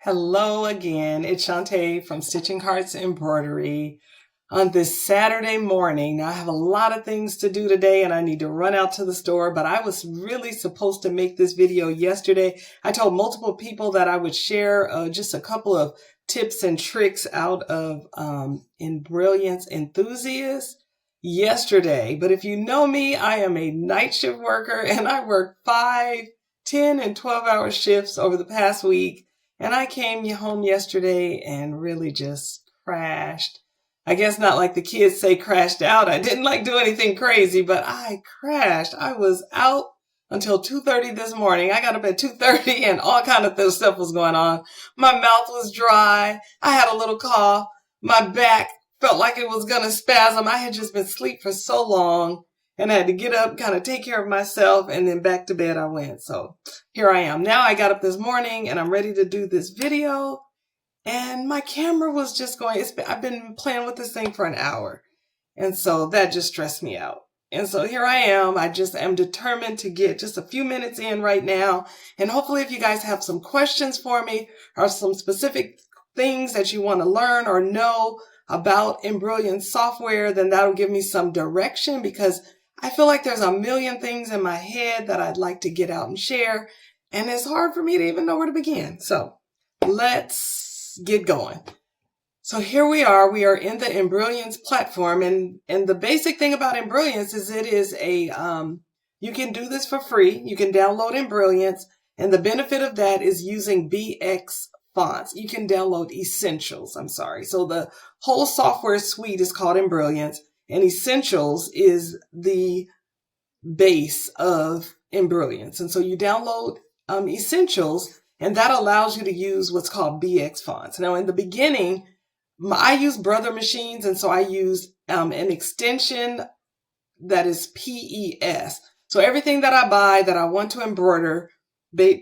Hello again, it's Shantae from Stitching Hearts Embroidery on this Saturday morning. Now I have a lot of things to do today and I need to run out to the store, but I was really supposed to make this video yesterday. I told multiple people that I would share just a couple of tips and tricks out of Embrilliance enthusiasts yesterday. But if you know me, I am a night shift worker and I work 5, 10, and 12-hour shifts over the past week. And I came home yesterday and really just crashed. I guess not like the kids say crashed out. I didn't like do anything crazy, but I crashed. I was out until 2:30 this morning. I got up at 2:30 and all kind of stuff was going on. My mouth was dry. I had a little cough. My back felt like it was going to spasm. I had just been asleep for so long. And I had to get up, kind of take care of myself, and then back to bed I went. So here I am. Now I got up this morning and I'm ready to do this video. And my camera was just going, I've been playing with this thing for an hour. And so that just stressed me out. And so here I am. I just am determined to get just a few minutes in right now. And hopefully if you guys have some questions for me or some specific things that you want to learn or know about Embrilliance software, then that'll give me some direction, because I feel like there's a million things in my head that I'd like to get out and share, and it's hard for me to even know where to begin. So let's get going. So here we are in the Embrilliance platform, and the basic thing about Embrilliance is it is you can do this for free. You can download Embrilliance, and the benefit of that is using BX fonts. You can download Essentials, So the whole software suite is called Embrilliance. And Essentials is the base of Embrilliance. And so you download Essentials, and that allows you to use what's called BX fonts. Now, in the beginning, I use Brother machines, and so I use an extension that is PES. So everything that I buy that I want to embroider,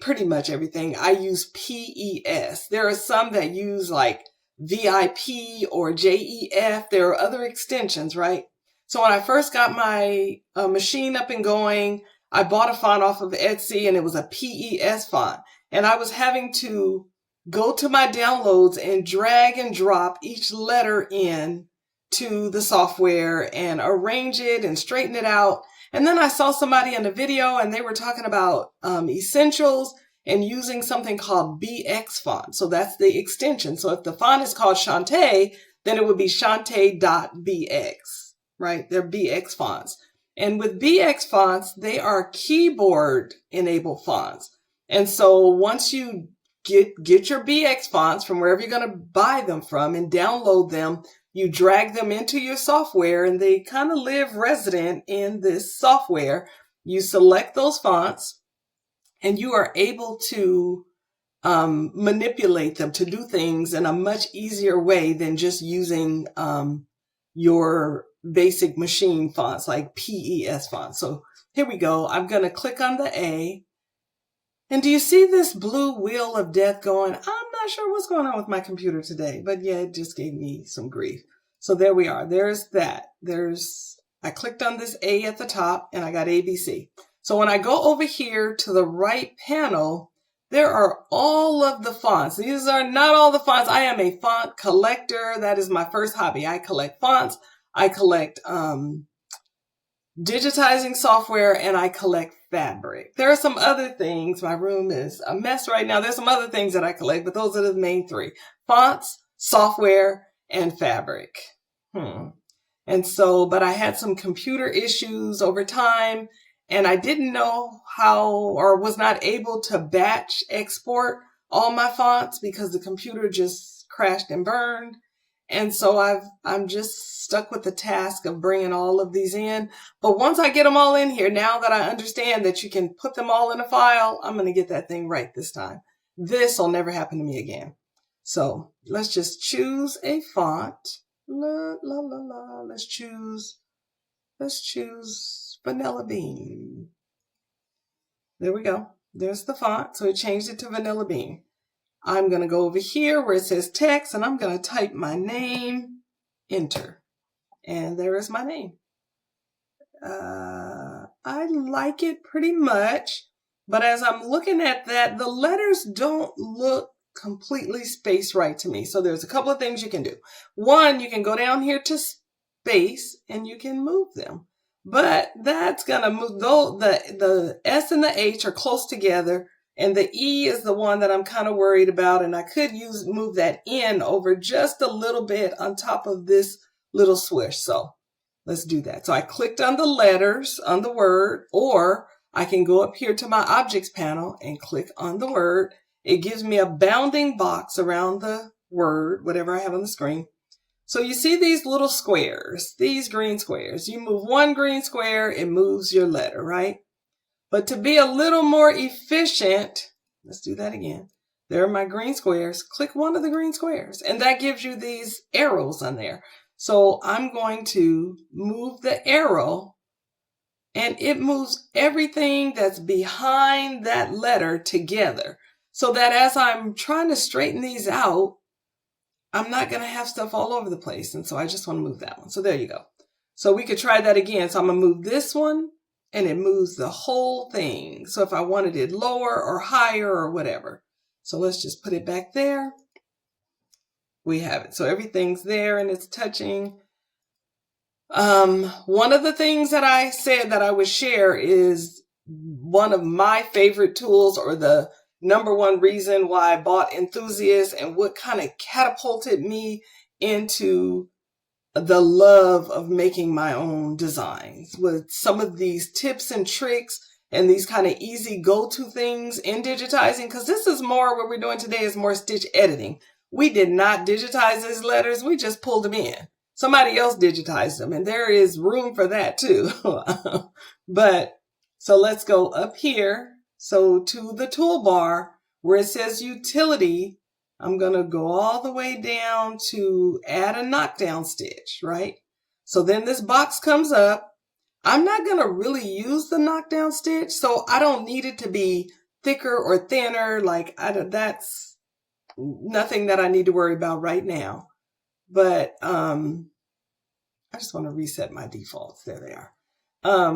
pretty much everything, I use PES. There are some that use like VIP or JEF. There are other extensions, right? So when I first got my machine up and going, I bought a font off of Etsy, and it was a PES font. And I was having to go to my downloads and drag and drop each letter in to the software and arrange it and straighten it out. And then I saw somebody in a video and they were talking about Essentials and using something called BX font. So that's the extension. So if the font is called Shantae, then it would be Shantae.bx, right? They're BX fonts. And with BX fonts, they are keyboard enabled fonts. And so once you get your BX fonts from wherever you're going to buy them from and download them, you drag them into your software and they kind of live resident in this software. You select those fonts, and you are able to manipulate them to do things in a much easier way than just using your basic machine fonts like PES fonts. So here we go. I'm going to click on the A. And do you see this blue wheel of death going? I'm not sure what's going on with my computer today, but yeah, it just gave me some grief. So there we are. There's that. I clicked on this A at the top and I got ABC. So when I go over here to the right panel, there are all of the fonts. These are not all the fonts. I am a font collector. That is my first hobby. I collect fonts. I collect digitizing software, and I collect fabric. There are some other things. My room is a mess right now. There's some other things that I collect, but those are the main three: fonts, software, and fabric. And so, but I had some computer issues over time, and I didn't know how, or was not able to batch export all my fonts because the computer just crashed and burned. And so I'm just stuck with the task of bringing all of these in. But once I get them all in here, now that I understand that you can put them all in a file, I'm going to get that thing right this time. This will never happen to me again. So let's just choose a font. Let's choose Vanilla Bean. There we go. There's the font. So it changed it to Vanilla Bean. I'm going to go over here where it says text, and I'm going to type my name, enter. And there is my name. I like it pretty much, but as I'm looking at that, the letters don't look completely spaced right to me. So there's a couple of things you can do. One, you can go down here to space and you can move them. But that's going to move, though the S and the H are close together, and the E is the one that I'm kind of worried about, and I could move that N over just a little bit on top of this little swish. So let's do that. So I clicked on the letters on the word, or I can go up here to my objects panel and click on the word. It gives me a bounding box around the word, whatever I have on the screen. So you see these little squares, these green squares. You move one green square, it moves your letter, right? But to be a little more efficient, let's do that again. There are my green squares. Click one of the green squares, and that gives you these arrows on there. So I'm going to move the arrow, and it moves everything that's behind that letter together, so that as I'm trying to straighten these out, I'm not going to have stuff all over the place. And so I just want to move that one. So there you go. So we could try that again. So I'm going to move this one, and it moves the whole thing. So if I wanted it lower or higher or whatever. So let's just put it back there. We have it. So everything's there and it's touching. One of the things that I said that I would share is one of my favorite tools, or the number one reason why I bought Enthusiast and what kind of catapulted me into the love of making my own designs, with some of these tips and tricks and these kind of easy go-to things in digitizing. Because this is more, what we're doing today is more stitch editing. We did not digitize these letters. We just pulled them in. Somebody else digitized them, and there is room for that too. But so let's go up here. So to the toolbar where it says utility, I'm going to go all the way down to add a knockdown stitch, right? So then this box comes up. I'm not going to really use the knockdown stitch, so I don't need it to be thicker or thinner. That's nothing that I need to worry about right now. But I just want to reset my defaults. There they are.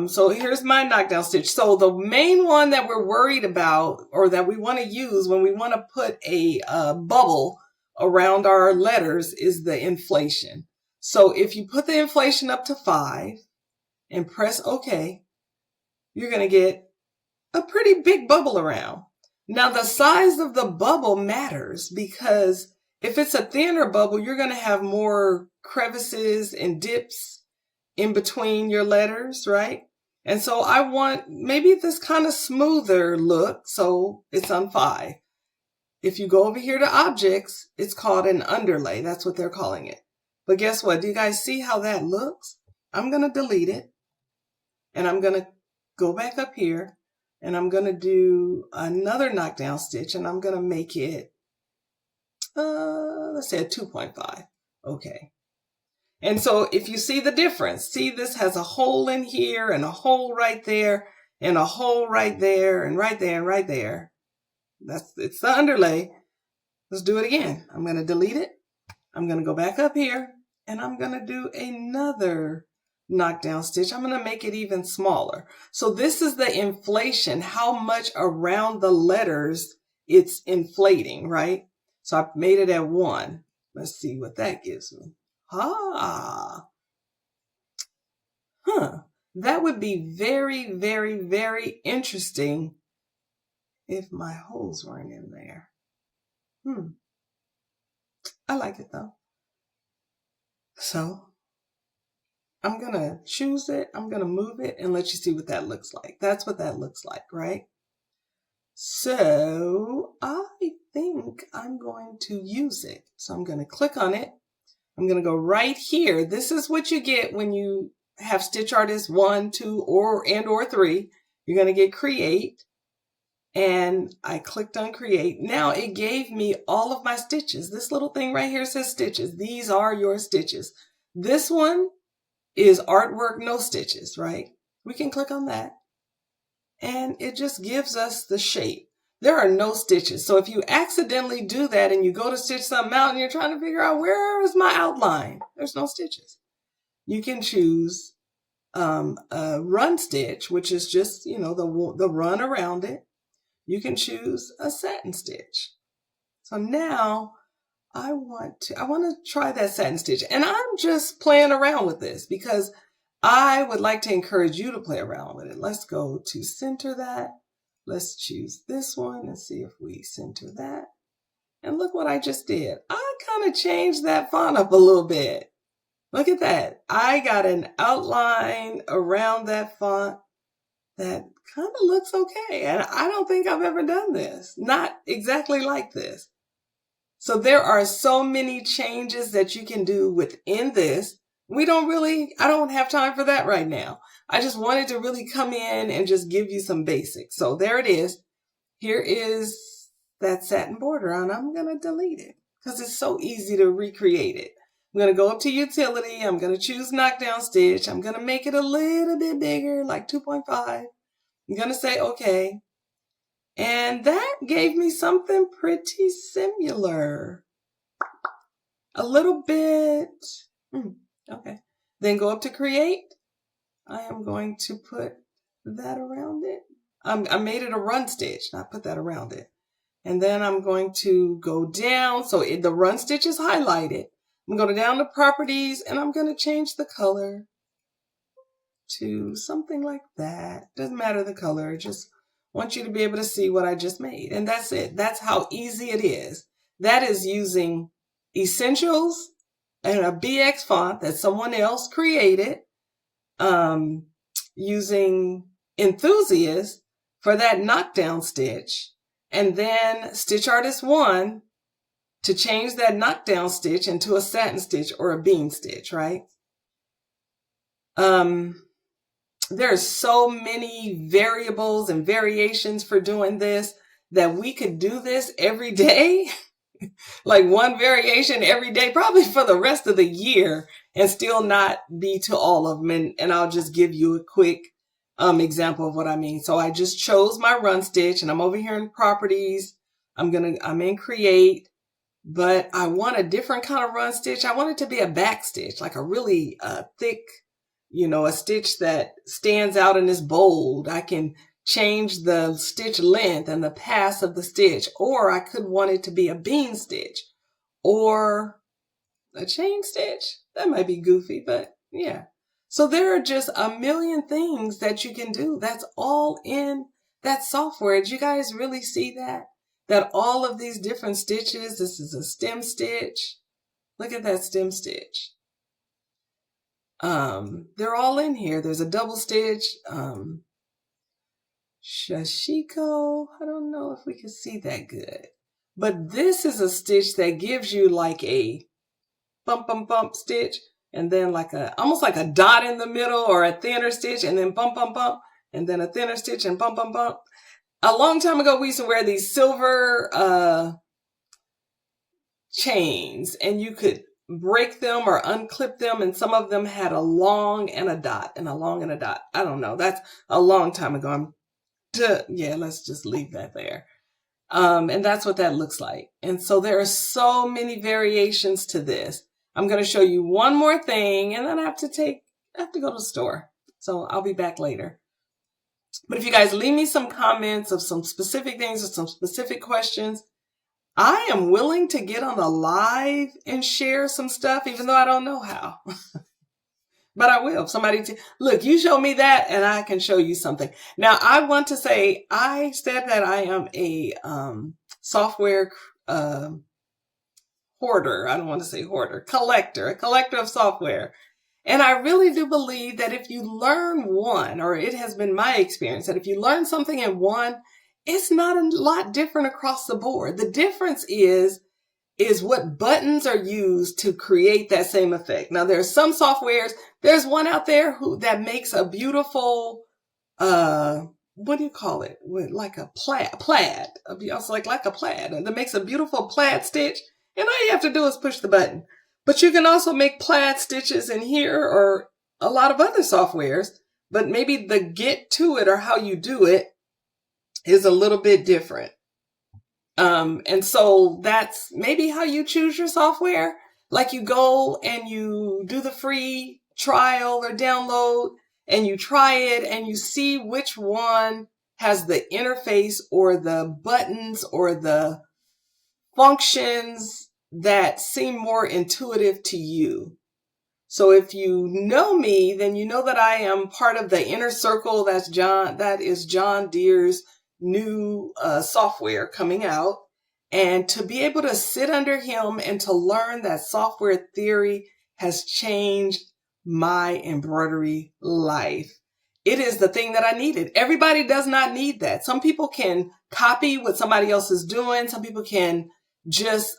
So here's my knockdown stitch. So the main one that we're worried about, or that we want to use when we want to put a bubble around our letters, is the inflation. So if you put the inflation up to 5 and press OK, you're going to get a pretty big bubble around. Now the size of the bubble matters, because if it's a thinner bubble, you're going to have more crevices and dips in between your letters, right? And so I want maybe this kind of smoother look, so it's on 5. If you go over here to objects, it's called an underlay. That's what they're calling it. But guess what? Do you guys see how that looks? I'm going to delete it, and I'm going to go back up here, and I'm going to do another knockdown stitch, and I'm going to make it, let's say a 2.5. Okay. And so if you see the difference, see, this has a hole in here and a hole right there and a hole right there and right there and right there. It's the underlay. Let's do it again. I'm going to delete it. I'm going to go back up here, and I'm going to do another knockdown stitch. I'm going to make it even smaller. So this is the inflation, how much around the letters it's inflating, right? So I've made it at 1. Let's see what that gives me. That would be very, very, very interesting if my holes weren't in there. I like it though. So I'm going to choose it. I'm going to move it and let you see what that looks like. That's what that looks like, right? So I think I'm going to use it. So I'm going to click on it. I'm going to go right here. This is what you get when you have Stitch Artist 1, 2, or 3. You're going to get Create. And I clicked on Create. Now it gave me all of my stitches. This little thing right here says stitches. These are your stitches. This one is artwork, no stitches, right? We can click on that. And it just gives us the shape. There are no stitches. So if you accidentally do that and you go to stitch something out and you're trying to figure out where is my outline, there's no stitches. You can choose a run stitch, which is just, the run around it. You can choose a satin stitch. So now I want to try that satin stitch, and I'm just playing around with this because I would like to encourage you to play around with it. Let's go to center that. Let's choose this one and see if we center that. And look what I just did. I kind of changed that font up a little bit. Look at that. I got an outline around that font that kind of looks okay. And I don't think I've ever done this. Not exactly like this. So there are so many changes that you can do within this. I don't have time for that right now. I just wanted to really come in and just give you some basics. So there it is. Here is that satin border, and I'm going to delete it because it's so easy to recreate it. I'm going to go up to utility. I'm going to choose knockdown stitch. I'm going to make it a little bit bigger, like 2.5. I'm going to say okay. And that gave me something pretty similar. A little bit. Okay. Then go up to create. I am going to put that around it. I made it a run stitch, not put that around it. And then I'm going to go down. So the run stitch is highlighted. I'm going to down to properties and I'm going to change the color to something like that. Doesn't matter the color. I just want you to be able to see what I just made. And that's it. That's how easy it is. That is using Essentials and a BX font that someone else created, using Enthusiast for that knockdown stitch, and then Stitch Artist 1 to change that knockdown stitch into a satin stitch or a bean stitch, right? There's so many variables and variations for doing this that we could do this every day. Like one variation every day, probably for the rest of the year, and still not be to all of them. And I'll just give you a quick example of what I mean. So I just chose my run stitch and I'm over here in properties. I'm in create, but I want a different kind of run stitch. I want it to be a back stitch, like a really thick, a stitch that stands out and is bold. I can change the stitch length and the pass of the stitch, or I could want it to be a bean stitch or a chain stitch. That might be goofy, but yeah. So there are just a million things that you can do. That's all in that software. Did you guys really see that? That all of these different stitches, this is a stem stitch. Look at that stem stitch. They're all in here. There's a double stitch, Shashiko. I don't know if we can see that good, but this is a stitch that gives you like a bump, bump, bump stitch, and then like almost like a dot in the middle, or a thinner stitch, and then bump, bump, bump, and then a thinner stitch and bump, bump, bump. A long time ago, we used to wear these silver chains, and you could break them or unclip them, and some of them had a long and a dot, and a long and a dot. I don't know. That's a long time ago. Yeah, let's just leave that there. And that's what that looks like. And so there are so many variations to this. I'm going to show you one more thing, and then I have to go to the store. So I'll be back later. But if you guys leave me some comments of some specific things or some specific questions, I am willing to get on a live and share some stuff, even though I don't know how. But I will. Look, you show me that and I can show you something. Now, I want to say, I said that I am a software hoarder. I don't want to say hoarder, a collector of software. And I really do believe that if you learn one, or it has been my experience, that if you learn something in one, it's not a lot different across the board. The difference is what buttons are used to create that same effect. Now, there's some softwares. There's one out there that makes a beautiful, what do you call it? Like a plaid. It's like a plaid. And that makes a beautiful plaid stitch. And all you have to do is push the button. But you can also make plaid stitches in here or a lot of other softwares. But maybe the get to it or how you do it is a little bit different. And so that's maybe how you choose your software. Like you go and you do the free trial or download and you try it and you see which one has the interface or the buttons or the functions that seem more intuitive to you. So if you know me, then you know that I am part of the inner circle. That is John Deere's new software coming out. And to be able to sit under him and to learn that software theory has changed my embroidery life. It is the thing that I needed. Everybody does not need that. Some people can copy what somebody else is doing. Some people can just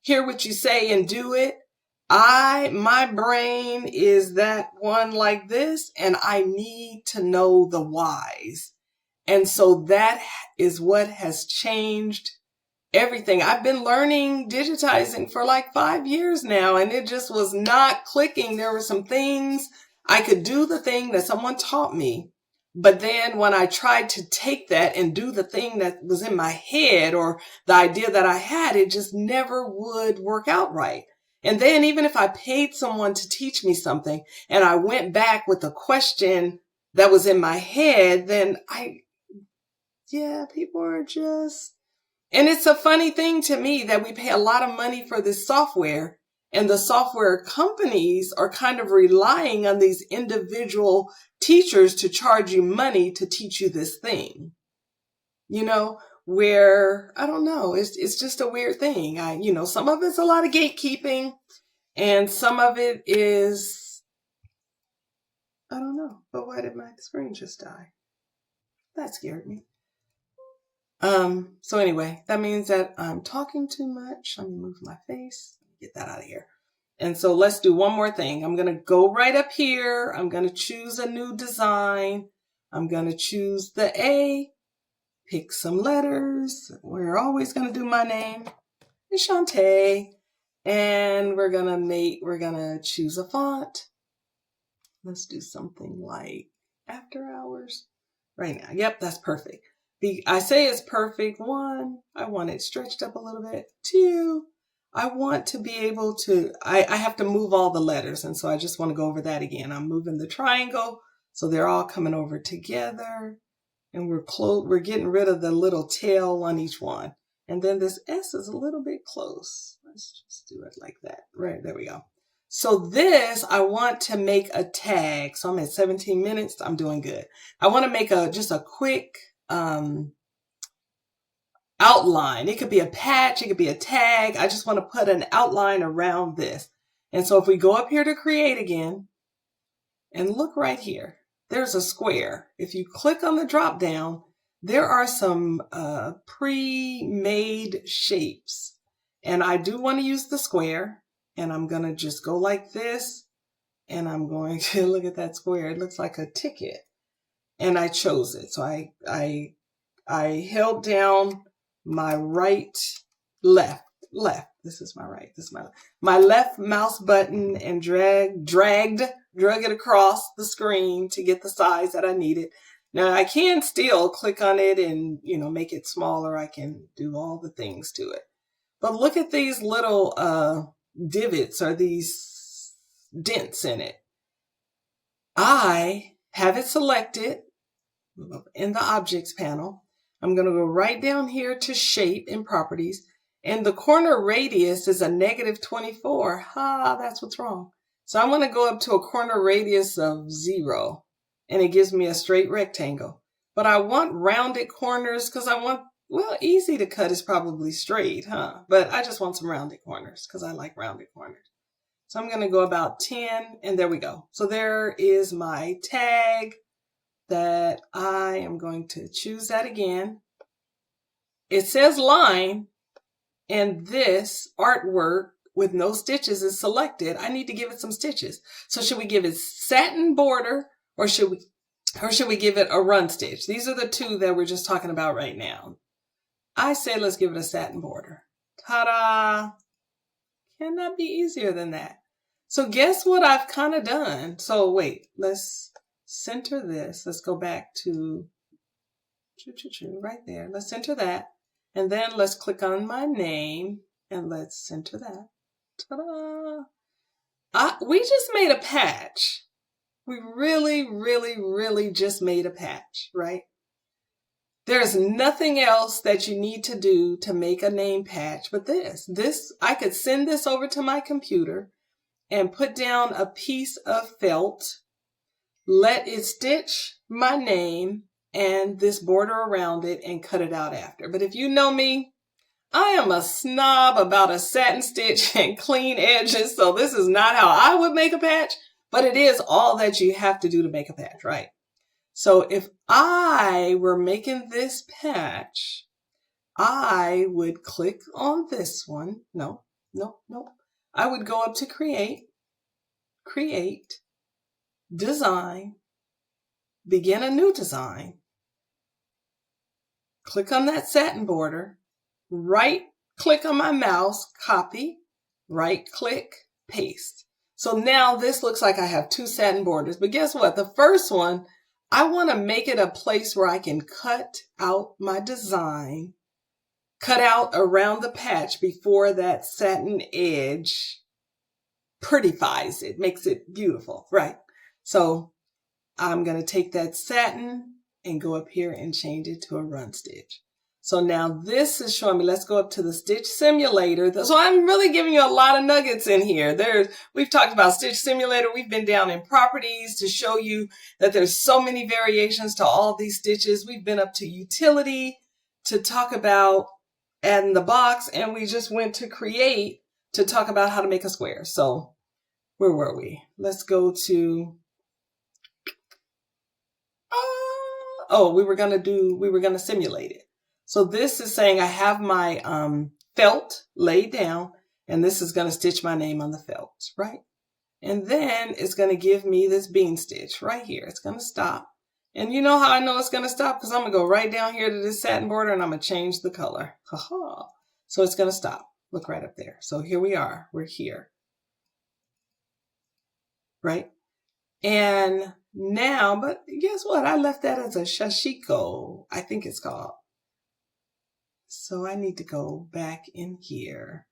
hear what you say and do it. My brain is that one like this, and I need to know the whys. And so that is what has changed everything. I've been learning digitizing for like 5 years now, and it just was not clicking. There were some things I could do the thing that someone taught me. But then when I tried to take that and do the thing that was in my head or the idea that I had, it just never would work out right. And then even if I paid someone to teach me something and I went back with a question that was in my head, then people are just, and it's a funny thing to me that we pay a lot of money for this software, and the software companies are kind of relying on these individual teachers to charge you money to teach you this thing, where, I don't know, it's just a weird thing. Some of it's a lot of gatekeeping, and some of it is, I don't know, but why did my screen just die? That scared me. So anyway, that means that I'm talking too much. Let me move my face, get that out of here. And so let's do one more thing. I'm going to go right up here. I'm going to choose a new design. I'm going to choose the A, pick some letters. We're always going to do my name. It's Shantae. And we're going to choose a font. Let's do something like After Hours right now. Yep, that's perfect. I say it's perfect. 1, I want it stretched up a little bit. 2, I want to be able to, I have to move all the letters. And so I just want to go over that again. I'm moving the triangle, so they're all coming over together. And we're getting rid of the little tail on each one. And then this S is a little bit close. Let's just do it like that. Right, there we go. So this, I want to make a tag. So I'm at 17 minutes. I'm doing good. I want to make just a quick outline. It could be a patch. It could be a tag. I just want to put an outline around this. And so if we go up here to create again and look right here, there's a square. If you click on the drop down, there are some pre-made shapes. And I do want to use the square, and I'm going to just go like this. And I'm going to look at that square. It looks like a ticket. And I chose it. So I held down my left. This is my right. This is my left mouse button and drug it across the screen to get the size that I needed. Now I can still click on it and, make it smaller. I can do all the things to it. But look at these little divots or these dents in it. I have it selected in the objects panel. I'm going to go right down here to shape and properties. And the corner radius is a -24. That's what's wrong. So I'm going to go up to a corner radius of 0. And it gives me a straight rectangle. But I want rounded corners because easy to cut is probably straight, But I just want some rounded corners because I like rounded corners. So I'm going to go about 10, and there we go. So there is my tag that I am going to choose that again. It says line, and this artwork with no stitches is selected. I need to give it some stitches. So should we give it satin border or should we give it a run stitch? These are the two that we're just talking about right now. I say let's give it a satin border. Ta-da! Cannot be easier than that. So guess what I've kind of done? So wait, let's center this. Let's go back to right there. Let's center that. And then let's click on my name and let's center that. Ta-da! We just made a patch. We really, really, really just made a patch, right? There's nothing else that you need to do to make a name patch but this. I could send this over to my computer and put down a piece of felt, let it stitch my name and this border around it and cut it out after. But if you know me, I am a snob about a satin stitch and clean edges, so this is not how I would make a patch, but it is all that you have to do to make a patch, right? So if I were making this patch, I would click on this one. No. I would go up to create, design, begin a new design, click on that satin border, right click on my mouse, copy, right click, paste. So now this looks like I have 2 satin borders, but guess what? The first one, I want to make it a place where I can cut out my design, cut out around the patch before that satin edge prettifies it, makes it beautiful, right? So I'm going to take that satin and go up here and change it to a run stitch. So now this is showing me, let's go up to the stitch simulator. So I'm really giving you a lot of nuggets in here. We've talked about stitch simulator. We've been down in properties to show you that there's so many variations to all these stitches. We've been up to utility to talk about adding the box, and we just went to create to talk about how to make a square. So where were we? Let's go to, we were going to simulate it. So this is saying I have my felt laid down, and this is going to stitch my name on the felt, right? And then it's going to give me this bean stitch right here. It's going to stop. And you know how I know it's going to stop? Because I'm going to go right down here to this satin border and I'm going to change the color. So it's going to stop. Look right up there. So here we are. We're here. Right? And now, but guess what? I left that as a shashiko, I think it's called. So I need to go back in here,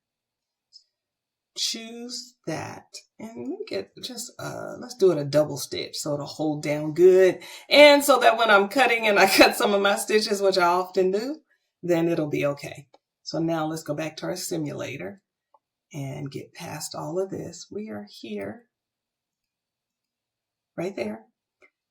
choose that, and make it just, let's do it a double stitch so it'll hold down good. And so that when I'm cutting and I cut some of my stitches, which I often do, then it'll be okay. So now let's go back to our simulator and get past all of this. We are here, right there.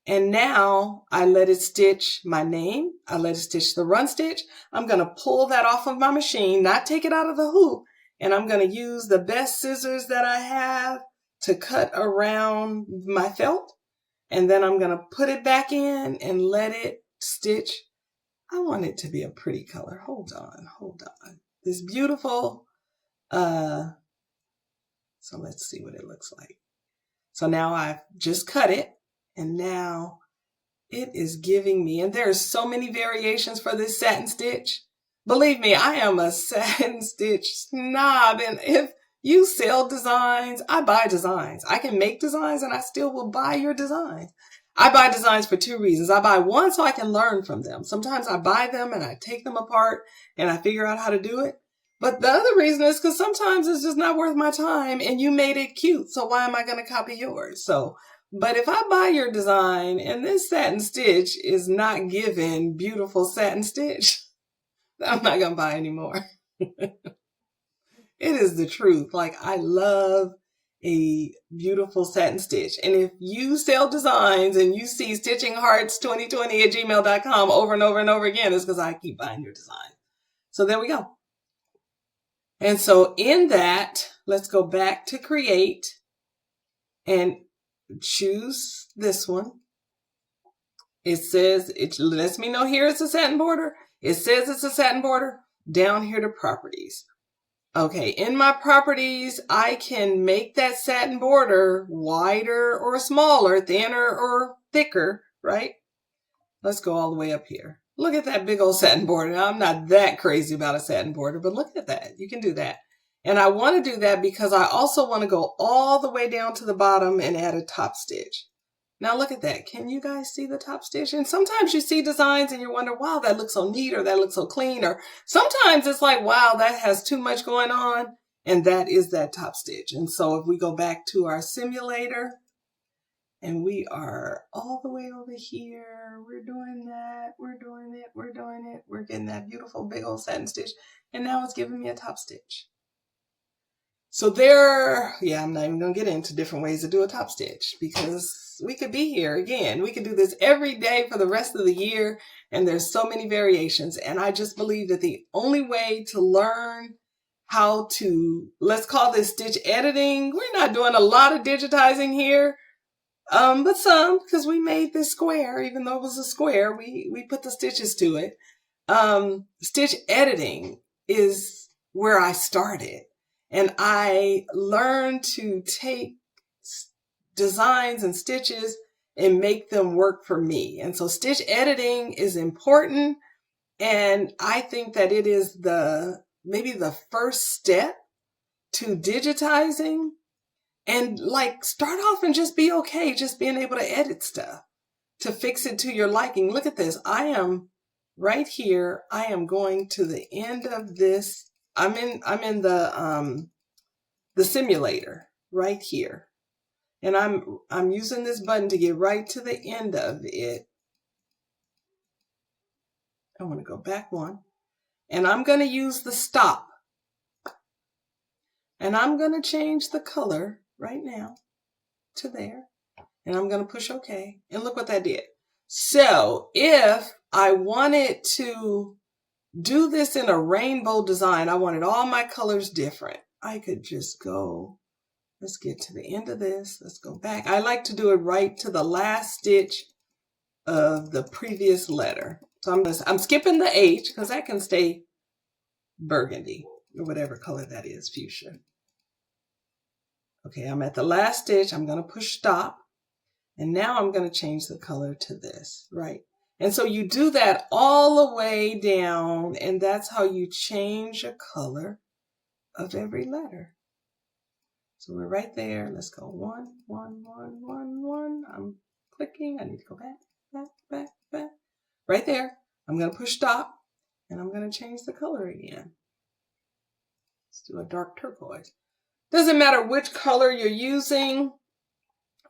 And now I let it stitch my name. I let it stitch the run stitch. I'm going to pull that off of my machine, not take it out of the hoop. And I'm going to use the best scissors that I have to cut around my felt. And then I'm going to put it back in and let it stitch. I want it to be a pretty color. Hold on. This beautiful, so let's see what it looks like. So now I've just cut it. And now it is giving me, and there's so many variations for this satin stitch. Believe me, I am a satin stitch snob. And if you sell designs, I buy designs. I can make designs and I still will buy your designs. I buy designs for 2 reasons. I buy one so I can learn from them. Sometimes I buy them and I take them apart and I figure out how to do it. But the other reason is because sometimes it's just not worth my time and you made it cute. So why am I going to copy yours? But if I buy your design and this satin stitch is not giving beautiful satin stitch, I'm not going to buy anymore. It is the truth. Like, I love a beautiful satin stitch. And if you sell designs and you see StitchingHearts2020@gmail.com over and over and over again, it's because I keep buying your design. So there we go. And so in that, let's go back to create and choose this one. It says, it lets me know here it's a satin border. It says it's a satin border. Down here to properties. Okay, in my properties, I can make that satin border wider or smaller, thinner or thicker, right? Let's go all the way up here. Look at that big old satin border. Now, I'm not that crazy about a satin border, but look at that. You can do that. And I want to do that because I also want to go all the way down to the bottom and add a top stitch. Now look at that. Can you guys see the top stitch? And sometimes you see designs and you wonder, wow, that looks so neat, or that looks so clean. Or sometimes it's like, wow, that has too much going on. And that is that top stitch. And so if we go back to our simulator And we are all the way over here. We're doing that. We're doing it. We're doing it. We're getting that beautiful big old satin stitch. And now it's giving me a top stitch. So I'm not even going to get into different ways to do a top stitch because we could be here again. We could do this every day for the rest of the year. And there's so many variations. And I just believe that the only way to learn how to, let's call this stitch editing. We're not doing a lot of digitizing here. But some, because we made this square, even though it was a square, we put the stitches to it. Stitch editing is where I started. And I learned to take designs and stitches and make them work for me. And so stitch editing is important. And I think that it is maybe the first step to digitizing. And like start off and just be okay, just being able to edit stuff, to fix it to your liking. Look at this. I am right here. I am going to the end of this. I'm in the simulator right here. And I'm using this button to get right to the end of it. I want to go back one. And I'm going to use the stop. And I'm going to change the color right now to there. And I'm going to push OK. And look what that did. So if I wanted to do this in a rainbow design, I wanted all my colors different, I could just go, let's get to the end of this. Let's go back. I like to do it right to the last stitch of the previous letter. So I'm skipping the H because that can stay burgundy or whatever color that is, fuchsia. Okay, I'm at the last stitch. I'm going to push stop. And now I'm going to change the color to this, right? And so you do that all the way down, and that's how you change the color of every letter. So we're right there. Let's go 1, 1, 1, 1, 1. I'm clicking. I need to go back, back, back, back. Right there. I'm going to push stop, and I'm going to change the color again. Let's do a dark turquoise. Doesn't matter which color you're using.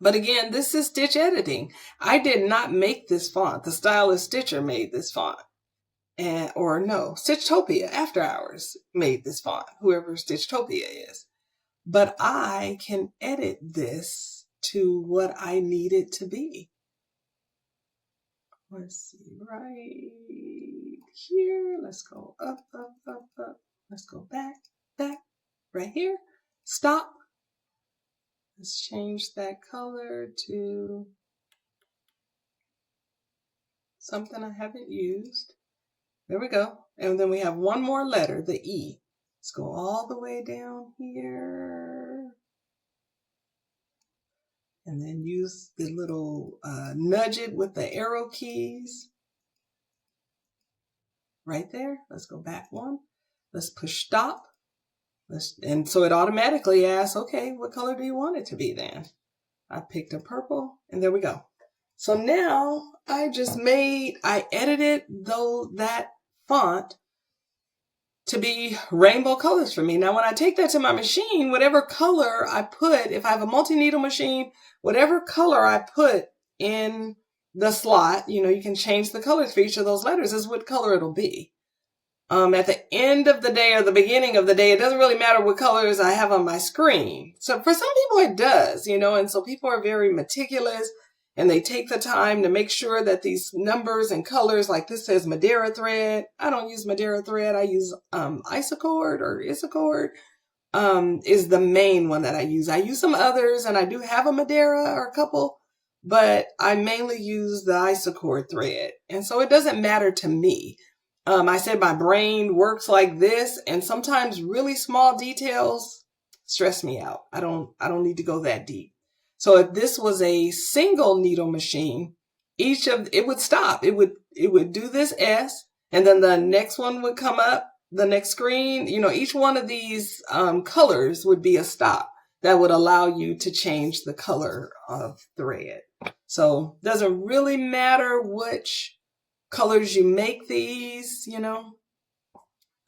But again, this is stitch editing. I did not make this font. The stylist Stitcher made this font. Stitchtopia After Hours made this font, whoever Stitchtopia is. But I can edit this to what I need it to be. Let's see, right here. Let's go up, up, up, up. Let's go back, back, right here. Stop. Let's change that color to something I haven't used. There we go. And then we have one more letter, the E. Let's go all the way down here. And then use the little nudge it with the arrow keys. Right there. Let's go back one. Let's push stop. And so it automatically asks, okay, what color do you want it to be then? I picked a purple, and there we go. So now I edited that font to be rainbow colors for me. Now when I take that to my machine, whatever color I put, if I have a multi-needle machine, whatever color I put in the slot, you can change the colors for each of those letters is what color it'll be. At the end of the day or the beginning of the day, it doesn't really matter what colors I have on my screen. So for some people it does, and so people are very meticulous and they take the time to make sure that these numbers and colors, like this says Madeira thread. I don't use Madeira thread. I use Isacord or Isacord is the main one that I use. I use some others and I do have a Madeira or a couple, but I mainly use the Isacord thread. And so it doesn't matter to me. I said my brain works like this, and sometimes really small details stress me out. I don't need to go that deep. So if this was a single needle machine, it would stop. It would do this S, and then the next one would come up, the next screen. Each one of these colors would be a stop that would allow you to change the color of thread. So it doesn't really matter which colors you make these,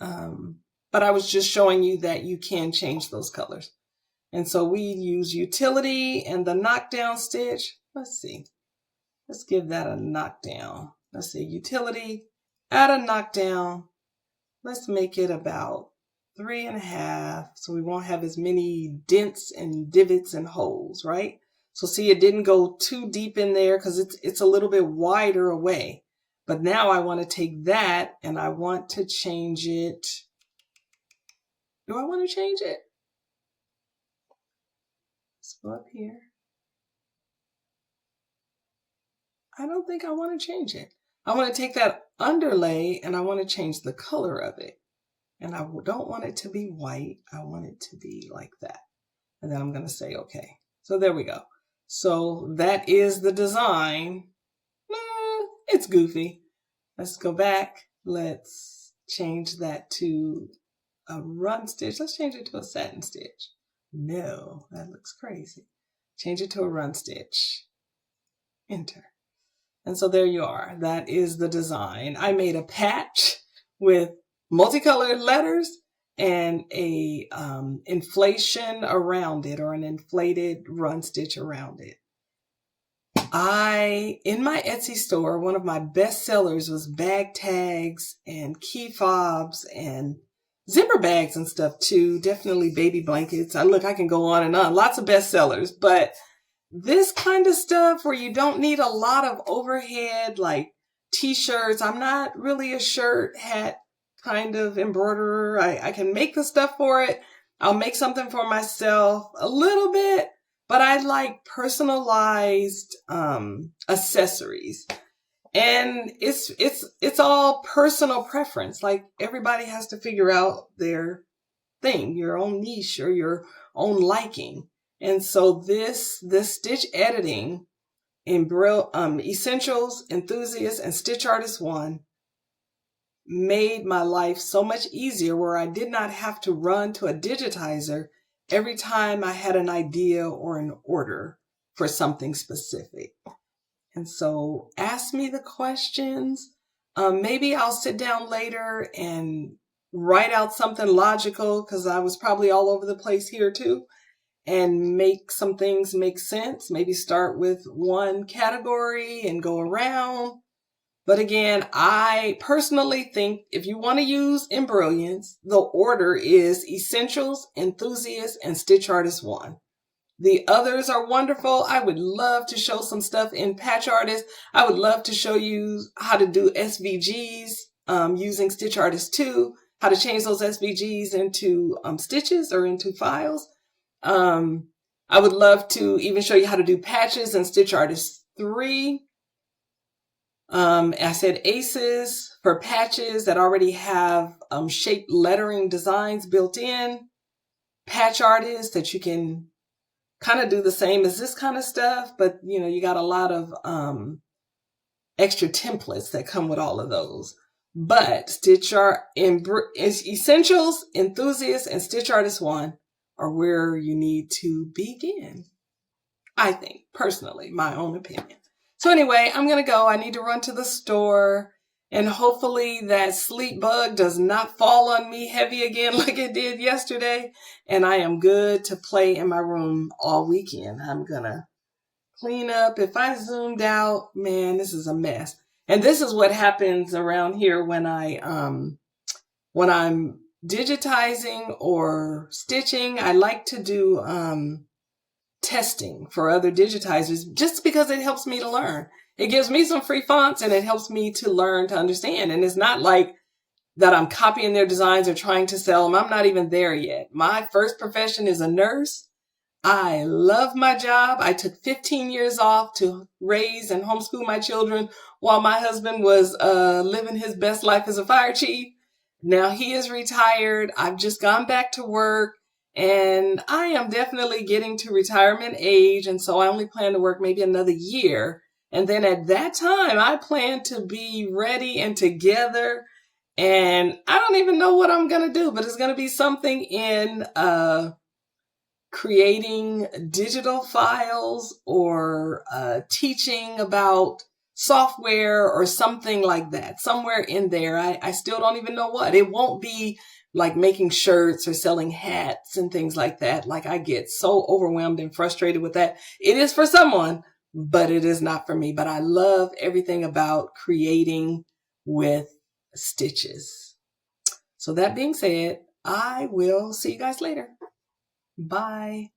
but I was just showing you that you can change those colors. And so we use utility and the knockdown stitch. Let's see. Let's give that a knockdown. Let's see, utility, add a knockdown. Let's make it about 3.5, so we won't have as many dents and divots and holes, right? So see, it didn't go too deep in there because it's a little bit wider away. But now I want to take that and I want to change it. Do I want to change it? Let's go up here. I don't think I want to change it. I want to take that underlay and I want to change the color of it. And I don't want it to be white. I want it to be like that. And then I'm going to say, okay. So there we go. So that is the design. It's goofy. Let's go back. Let's change that to a run stitch. Let's change it to a satin stitch. No, that looks crazy. Change it to a run stitch. Enter. And so there you are. That is the design. I made a patch with multicolored letters and a inflation around it, or an inflated run stitch around it. In my Etsy store, one of my best sellers was bag tags and key fobs and zipper bags and stuff too. Definitely baby blankets. I can go on and on. Lots of best sellers, but this kind of stuff where you don't need a lot of overhead, like t-shirts. I'm not really a shirt, hat kind of embroiderer. I can make the stuff for it. I'll make something for myself a little bit, but I like personalized accessories. And it's all personal preference. Like everybody has to figure out their thing, your own niche or your own liking. And so this stitch editing in Essentials, Enthusiast, and Stitch Artist 1 made my life so much easier, where I did not have to run to a digitizer every time I had an idea or an order for something specific. And so ask me the questions. Maybe I'll sit down later and write out something logical, because I was probably all over the place here too, and make some things make sense. Maybe start with one category and go around. But again, I personally think if you want to use Embrilliance, the order is Essentials, Enthusiast, and Stitch Artist 1. The others are wonderful. I would love to show some stuff in Patch Artist. I would love to show you how to do SVGs using Stitch Artist 2, how to change those SVGs into stitches or into files. I would love to even show you how to do patches in Stitch Artist 3. I said aces for patches that already have shaped lettering designs built in. Patch Artists that you can kind of do the same as this kind of stuff, but you got a lot of extra templates that come with all of those. But Essentials, Enthusiast, and Stitch Artist 1 are where you need to begin. I think, personally, my own opinion. So anyway, I'm going to go. I need to run to the store, and hopefully that sleep bug does not fall on me heavy again like it did yesterday. And I am good to play in my room all weekend. I'm going to clean up. If I zoomed out, man, this is a mess. And this is what happens around here when I'm digitizing or stitching. I like to do testing for other digitizers just because it helps me to learn. It gives me some free fonts and it helps me to learn to understand. And it's not like that I'm copying their designs or trying to sell them. I'm not even there yet. My first profession is a nurse. I love my job. I took 15 years off to raise and homeschool my children while my husband was living his best life as a fire chief. Now he is retired. I've just gone back to work. And I am definitely getting to retirement age. And so I only plan to work maybe another year. And then at that time, I plan to be ready and together. And I don't even know what I'm going to do, but it's going to be something in creating digital files or teaching about software or something like that. Somewhere in there, I still don't even know what. It won't be like making shirts or selling hats and things like that. Like I get so overwhelmed and frustrated with that. It is for someone, but it is not for me. But I love everything about creating with stitches. So that being said, I will see you guys later. Bye.